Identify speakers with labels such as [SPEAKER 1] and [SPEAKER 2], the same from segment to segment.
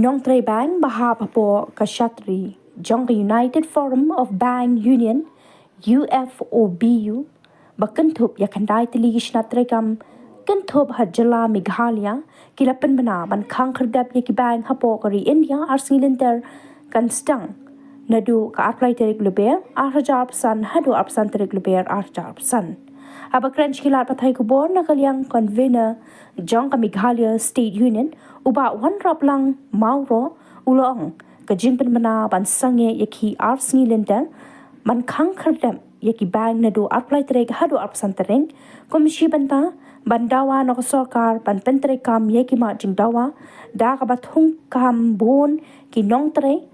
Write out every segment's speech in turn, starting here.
[SPEAKER 1] Nongtrei Bank Bahapapo Kashatri Jong United Forum of Bank Union UFOBU Bakantup Yakandai Tiligish Natregam Kantup Hajala Meghalaya Kilapan Bana Ban Kankerdap Yaki Bank Hapokari India Arsilinter Kanstang Nadu ka apply terik luber Arhajar San Hadu Arpsan terik luber Arhajar San Abakran Shilat Patai Kubor Nakaliang Convener Jong Meghalaya State Union Uba wan rap lang mauro ulong kajimpen mana ban sange yaki arsengi lenter man kang kerdem yaki bang nadu apply trek hadu arpsan tereng komisi banta bandawa no sorkar ban pentre kam yaki ma jingdawa da ka bathung kam bon ki nongtre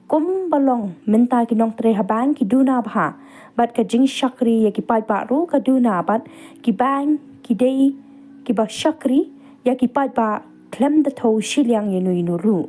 [SPEAKER 1] kum balong minta ki nongtre habang ki duna bha bat ka jing shakri yaki pai pa ru ka duna bat ki bang ki dei ki ba shakri yaki pai pa klem the toe shiliang yenu ru.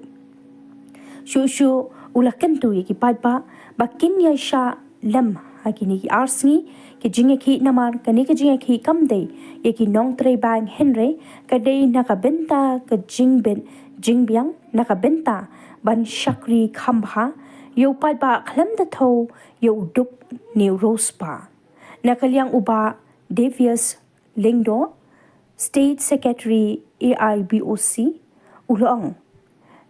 [SPEAKER 1] Shushu ulakentu yaki padba bakin ya sha lem hakini ki arsni ki jinge ki namar kani ki jinge ki kamde yaki Nongtrei Bank Henry kadai nakabenta ka jingbyang nakabenta ban shakri khambha yo padba klem the toe yo dup ni rospa nakaliang uba Devious Lingdo State Secretary AIBOC ulong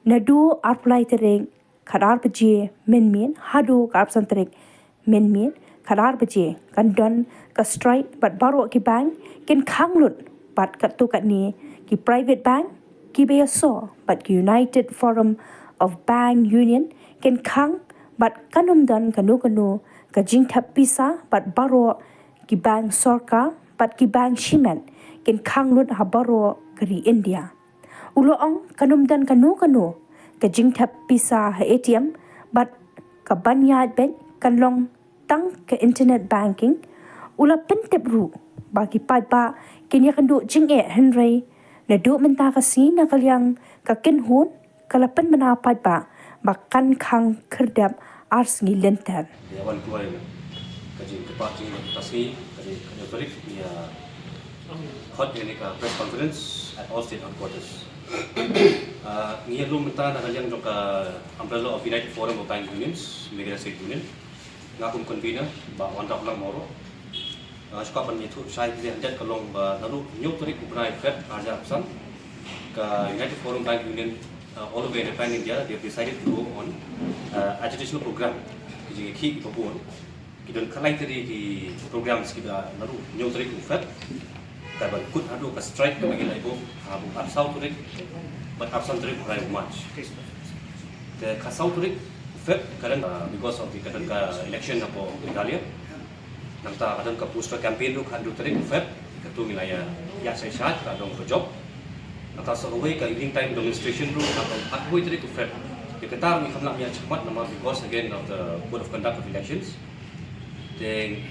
[SPEAKER 1] nadu apply tereng khadar baje menmen hadu karpsan tereng menmen khadar baje kandon ka strike bat baro ki bank ken khanglut bat katu kat ni ki private bank ki beso bat ki United Forum of Bank Union ken khang bat kanum don kanu ka jingthap pisa bat baro ki bank sorkar bat ki bank shimen ken khanglut habaro kari India. Uloong kanum dan kanu ka jingthap pisa ha ATM bat ka banyad bank kanlong tang ka internet banking ula pentep ru bagi padpa kenya kandu jinge Henry na du menta kasi na kalyang ka kinhun kalapan mana padpa bakan khang kerdap ars ngi lenter.
[SPEAKER 2] Yawan kuai ka jing tepat jing kasi ka tarik ya hot ini ka press conference at all state headquarters. Ngia lu minta na kalian jong ka umbrella of United Forum of Bank Unions, Meghalaya State Union. Ngakum convener ba wandap lang moro. Suka pan itu saya dia hendak kalong ba lalu nyok tarik ubrai fed arja apsan ka United Forum Bank Union all the way in Pan India. They have decided to go on educational program jadi ki babon kita kalai tadi di program kita lalu nyok tarik fed kaban kut hadu ka strike ka magila ibo habu absaw turik but absent turik rai much the kasaw turik feb karan because of the kadan ka election apo Meghalaya nangta kadan ka poster campaign lu hadu turik feb katu milaya ya sai shat ka dong job nangta so away ka evening time demonstration lu atboy turik feb the katar mi khamla ya chmat nama because again of the code of conduct of elections then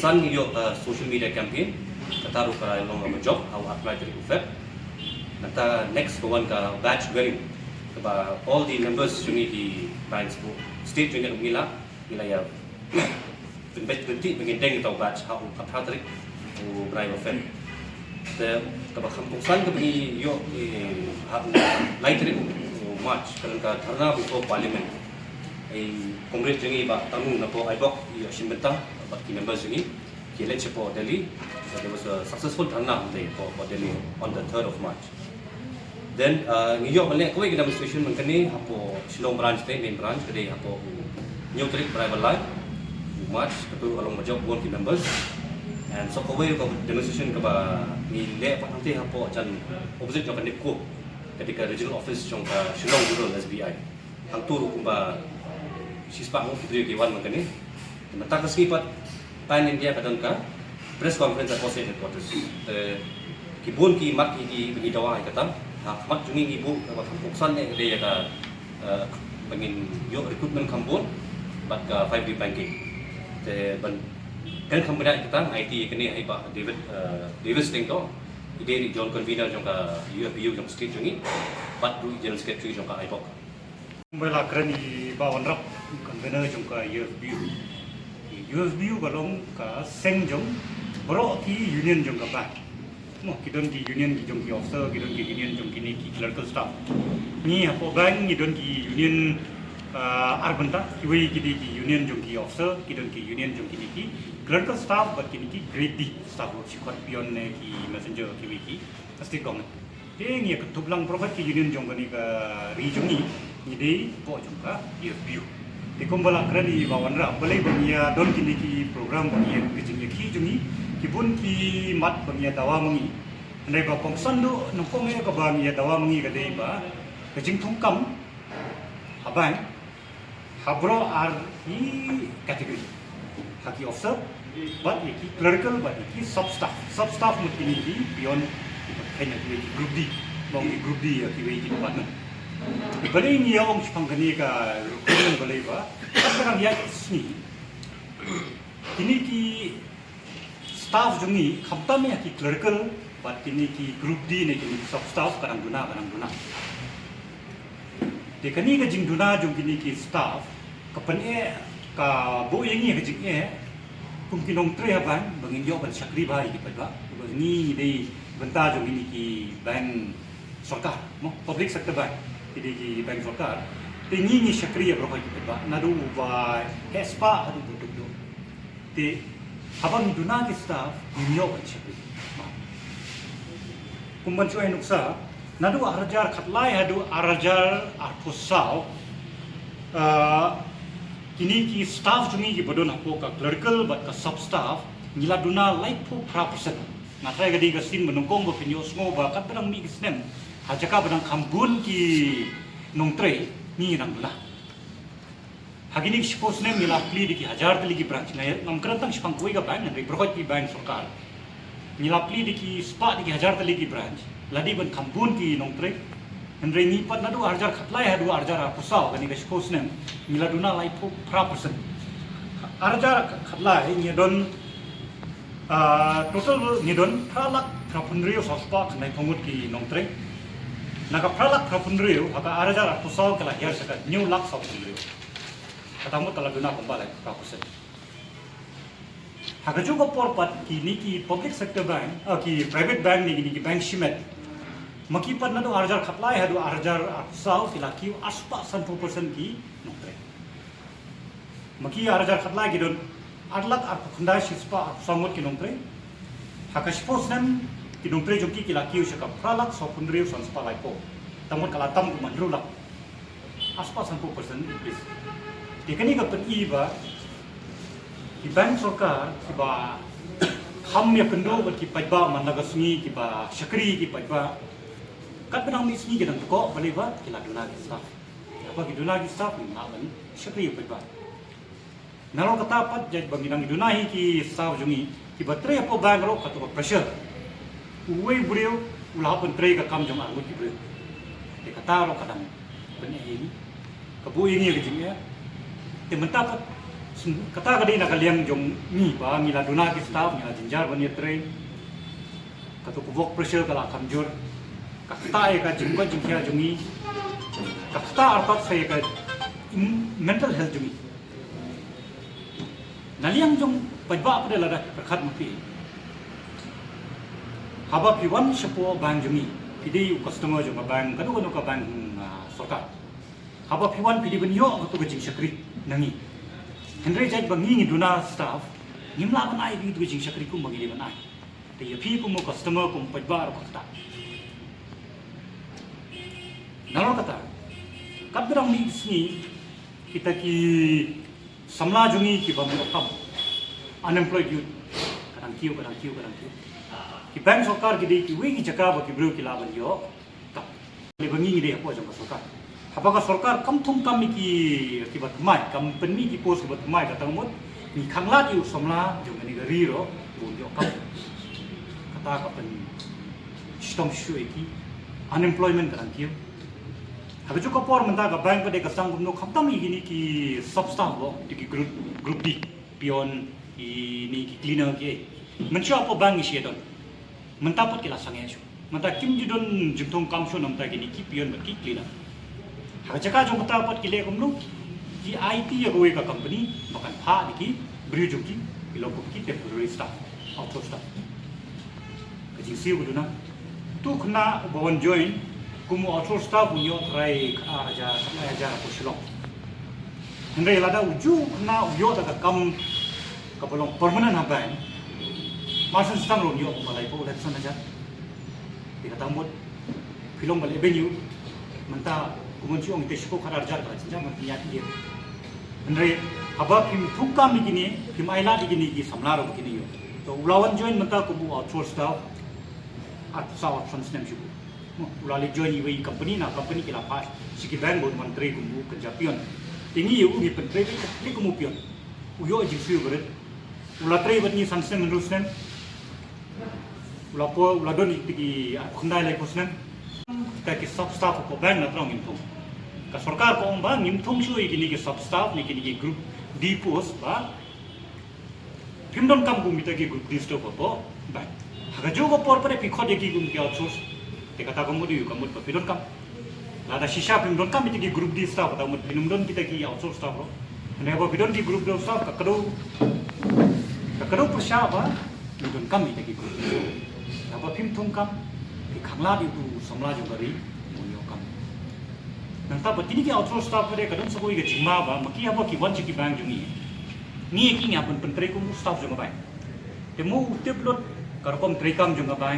[SPEAKER 2] sun yo social media campaign kataru ka long job how apply to the nata next one ka batch wearing ba all the members you need the banks book state union mila ya benci mengindeng tau batch how apatrik u bribe offend the ka ba khampusan ka bi yo have lightly much kan ka tharna before parliament ai congress jingi ba tamu na po ai bok yo shimbenta ba ki members jingi ki election for Delhi. There was a successful dharna for Delhi on the 3rd of March. Then, New Malay koi demonstration mengkini hapo Shillong branch main branch kede hapo New Trip Private Line March ketu along majok one members and so koi demonstration kaba ni le nanti hapo acan opposite jong kanipko ketika regional office jong Shillong Rural SBI hang turu kumba sispa mo video kiwan mengkini mata kesipat Pan India kadang ka press conference at all state headquarters. Kibun ki mat ki dawa kata mat jungi ibu ka puksan dia ka pengin yo recruitment kambun bat ka 5D banking. Ban kan kambuna kita IT kini ai ba Davis ding to ide John convener jong ka UFBU jong state jungi bat du general secretary jong ka IPOC.
[SPEAKER 3] Bela krani ba wanrap convener jong ka UFBU balong ka seng jong bro ti union jong ka ba mo kidon ki union ki jong ki officer kidon ki union jong ki ni ki clerical staff ni apo bank kidon ki union arbanta ki wei ki di ki union jong ki officer kidon ki union jong ki ni ki clerical staff but ki ni ki grade D staff wo sikot pion ne ki messenger ki wei ki state government te ni ka tublang provide ki union jong ni ka region ni dei po jong ka view te kumbala kredi bawanra balai bania don ki ni ki program bania ki jing ki jungi kibun ki mat bania dawa mangi nei ba kongsan do no kong e ka bania dawa mangi ka dei ba ka jing thong kam habang habro ar ki category haki officer but ki clerical but ki sub staff mut ki ni ki beyond kanya ki group D bong ki group D ki wei ki department balai ni ong chpang kani ka recruitment balai ba sekarang ya sini kini ki staff jungi khamtame ki clerical but kini ki group D ne kini sub staff karang duna de kani ka jing duna jung kini ki staff kapan e ka bo yengi ka jing e kum ki Nongtrei ban bangin yo ban sakri bai ki padwa ni dei benta jung kini ki bank sorkar mo public sector bank kini ki bank sorkar te ni sakri ya bro ki padwa nadu ba espa adu do te habang duna ki staff ninyo ban sakri kumban chuai nuksa nadu arajar khatlai hadu arajar arpusau kini ki staff jungi ki bodon hapo ka clerical but ka sub staff nila duna laipo prapersen ngatai gadi ga sin menungkong bo pinyo sngo ba kat bedang mi kisnem hajaka bedang kambun ki Nongtrei ni nang duna hagini suppose ne mila pli di ki hajar tali ki branch na namkrantang spang koi ga bank ne prohot ki bank sorkar mila pli di ki spa di ki hajar tali ki branch ladi ban kambun ki Nongtrei Andre ni pat nadu arjar khatlai hadu arjar pusau kani ka suppose ne mila duna laipo prapersen arjar khatlai ni don total ni don pralak prapunrio sospa kanai thongut ki Nongtrei naga pralak prapunrio haka arjar pusau kala hiar saka new lak sapunrio katamu tala duna kombalai prapersen haka juga porpat ki ni ki public sector bank ki private bank ni ki bank shimet maki pat nadu arjar khatlai hadu arjar pusau kilaki aspa 100% ki Nongtrei maki arjar khatlai ki don arlak khundai sispa sangot ki Nongtrei haka suppose nem ki Nongtrei joki kilaki usaka pralak sopundriu sanspa laipo tamot kalatam ku mandrula aspa 100% increase tikani ka pen iba ki bank sorkar ki ba kham ya kendo ba ki paiba managa sungi ki ba sakri ki paiba kat benang mi sungi gedang ko bali ba ki laduna ki staff apa ki duna ki staff ni naban sakri paiba nalo kata pat jaj banginang duna hi ki staff jungi ki ba tre po bank ro katu pressure uwe brio ulah pun tre ka kam jong angut ki brio de kata ro kadang ben ini kabu ini ke jingya te mentap kata kadi nak kalian jong ni ba ngila duna ki staff ngila jinjar ban tre katu kubok pressure kala kamjur kata ka jingko jingkya jungi kata arpat saya ka mental health jungi naliang jong pajba pada lada perkhat mati haba piwan sepo bank jungi pidi customer jong bank kadu ka bank sorkar haba piwan pidi benyo katu jing sakri nangi Henry jaj bangi duna staff nimla banai bi tu jing sakri kum bangi banai te yapi kum customer kum pajba ro kata nalo kata kadrang mi sini kita ki samla jungi ki bamu kam unemployed youth kadang kiu ki bank sorkar ki dei ki wi ki jaka ba ki bro ki laban yo ta le bangi ni dei apo jang sorkar apakah sorkar kam thum kam ki bat mai company ki post bat mai ka tangmut ni khanglat yu samla jong ni gari ro bu yo kam kata ka pen stom shu ki unemployment kadang kiu Habis itu kapor mentah ke bank pada kesang gumno khamtam ini ki substaff lo di group D pion ini ki cleaner ki mencoba apa bank isi itu mentah pot kila sangai itu mentah kim judon jumtong kamsho namta gini ki pion ki cleaner habis jaka jom mentah pot kile gumno ki IT ya gue ka company makan ha di ki beri jumki bilo ki temporary staff outsource staff jingsi uduna tu kena bawan join kumu outsource staff unyo trai aja pusulong henry lada uju kena uyo daga kam kapolong permanent haban masan stang ro yo malai po ulat sana aja dikatambut film balik venue menta kumun ciong ite shiko kharar jar ka jinja matiya dia henry haba kim thukam begini kim aila begini ki samlaro begini yo to ulawan join menta kumu outsource staff at saw transnem shibu ulali join iwi company na company kila pas siki bank bon menteri kumu kejapion tingi yu ngi pentri ni kumu pion uyo jingsu berit ulatri bat ni transnem rusnem ulapo uladon tigi khundai lai kusnem ka ki sub staff ko bank na trong imthum ka sarkar ko ba nimthum shu igini ki sub staff ni ki group d post ba phimdon kam gum mitagi group d stop ko ba haga jo ko por pare pikho de ki gum ki outsource te kata ko modi ko mod phimdon kam lada shisha phimdon kam mitagi group d staff ta mod phimdon kita ki outsource staff ro ne ba phimdon ki group d staff ka kado Pyrshah ba phimdon kam mitagi group apa phimthum kam ki khangla di tu samla jo gari monyo kam nang ta batini ki outsource staff pare kadam saboi ge jima ba maki apa ki wan ki bank jungi ni ki nya pun pentri ko staff jo ba temu uteplot karkom trikam jo ba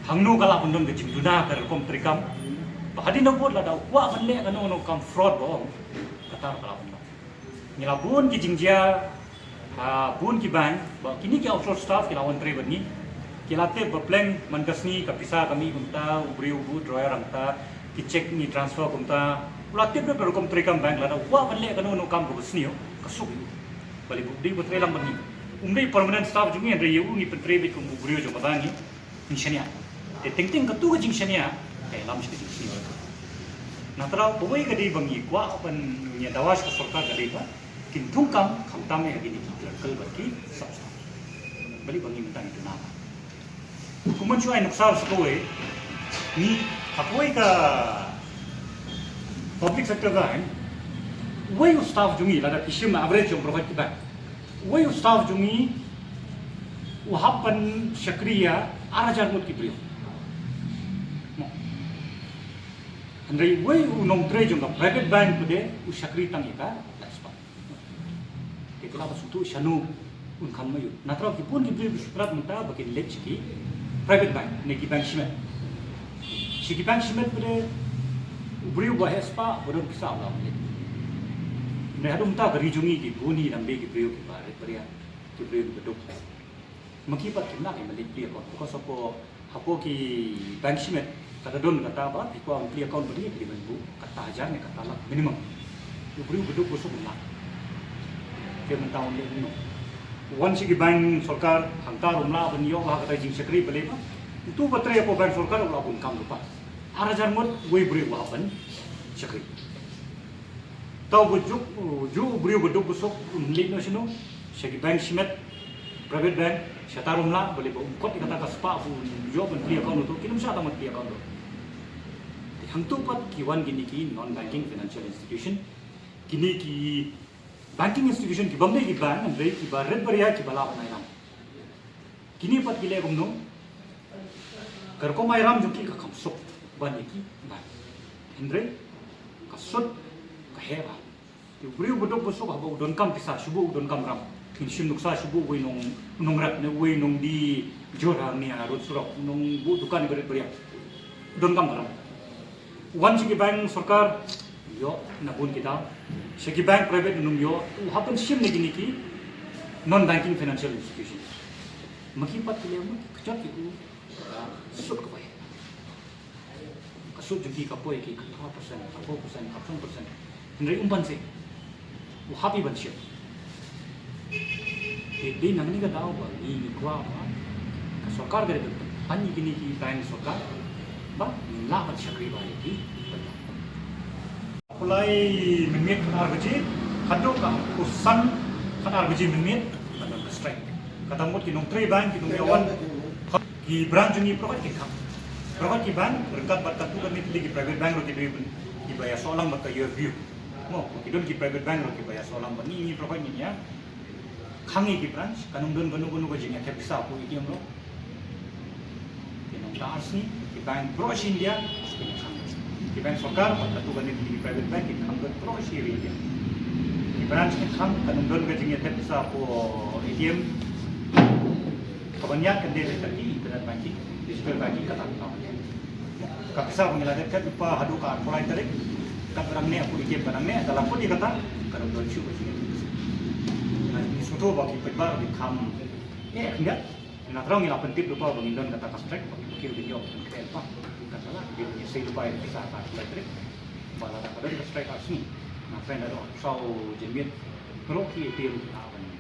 [SPEAKER 3] hangno kala pundon ge jimduna karkom trikam bahadi no bot la da wa banle kanu no kam fraud bo katar kala pundon ngila bun ki jingjia bun ki bank ba kini ki outsource staff ki lawan tre bani kilate berplan mandasni kapisa kami kumta ubri ubu drawer angta ki check ni transfer kumta ulate be berkom trikam bank lada wa banle kanu no kam gusni kasuk bali budi betre lam bani umri permanent staff jungi andre yu ngi pentre be kum ubri jo madani inshania te ting katu ga jingshania te lam shi jingsi natra boi ga di bangi kwa apan nya dawas ka sarkar ga ba kintung kam khamta me agini ki kal baki sab bali bangi mutang itu nama kuman cuai nuksar sekowe ni apoi ka public sector kan way staff jungi lada kishim average yang provide kita way staff jungi wahapan syakriya arajar mut kibrio andai way nongtrei junga private bank pude syakri tang ika lakspa kita apa sutu shanu un khammayu natra kipun kibrio bisrat menta bakin lechki private bank neki bank shimet shiki bank shimet bude ubri ba hespa bodon kisa ala mle ne hadum ta gari jungi ki buni rambe ki priyo ki bare paria ki priyo bedok maki pat kimna ke malik priyo ko sopo hapo ki bank shimet kada don kata ba ki ko priyo account budi ki banbu kata aja ne kata la minimum ubri bedok ko so bunla ke menta on le no wan sigi bank sorkar hangta rumla banyo ha kata jing sekri bele ba itu batre po bank sorkar ula bun kam lupa arajar mod we bri wa ban sekri tau bujuk ju bri bodok busok unlik no sino sigi bank shimet private bank shata rumla bele ba kot kata ka spa bu jo ban pri account to kinum sa tamat pri account to hangtu pat kiwan gini ki non banking financial institution kini ki banking institution ki bamde ki bank andre ki baret bariya ki bala banai ram kini pat gile gumno karko mai ram juki ka khamsok bani ki ba andre ka sot ka heba ti buri bodok bosok ha udon kam pisa shubu udon kam ram kin shim nuksa shubu we nong rat ne we nong di jora ni arut surok nong bu dukan baret bariya udon kam ram wan sigi bank sarkar yo nabun kita segi bank private nung yo happen shim ne gini ki non banking financial institution maki pat kile mo kecot ki sut ko pai kasut juki ka poi ki 4% 4% ndre umpan se wo happy ban ship di nang ni ka daw ba ni kwa ba ka sarkar gare pani gini ki bank sarkar ba la ban shakri ba ki mulai menit arbaji hadu ka usan kan arbaji menit ada strike kata mut ki Nongtrei Bank ki Nongyawan ki branch ni prokat ki kam prokat ki bank berkat batak tu kan ni private bank ro ki bayar solang mata year view mo ki don ki private bank ro ki bayar solang ni prokat ni ya khangi ki branch kanung don ganu ganu ko jingya ke bisa ko idiom ro ki Nongtrei Asni, ki Bank Pyrshah India, ki Bank Sorkar, patu kan di private bank ki Bank Pyrshah India. Ki branch ki Bank kanunggon ka jingya tep sa po ATM. Kebanyakan kan dia terjadi internet banking, digital banking kata tahu. Kapisa pengiladat kan lupa hadu ka mulai tarik, kat orang ni aku ATM barang ni dalam pun dia kata kalau don show macam ni. Nah, ini suatu bagi pebar di kam. Enggak. Nah, terang ni lapan tip lupa bagi don kata kastrek, bagi kiri video kata apa. Kata lah dia punya saya lupa yang bisa tak mulai tarik. Bala tak ada kastrek asni. Nah, friend ada so jenis kroki ATM kita apa ni.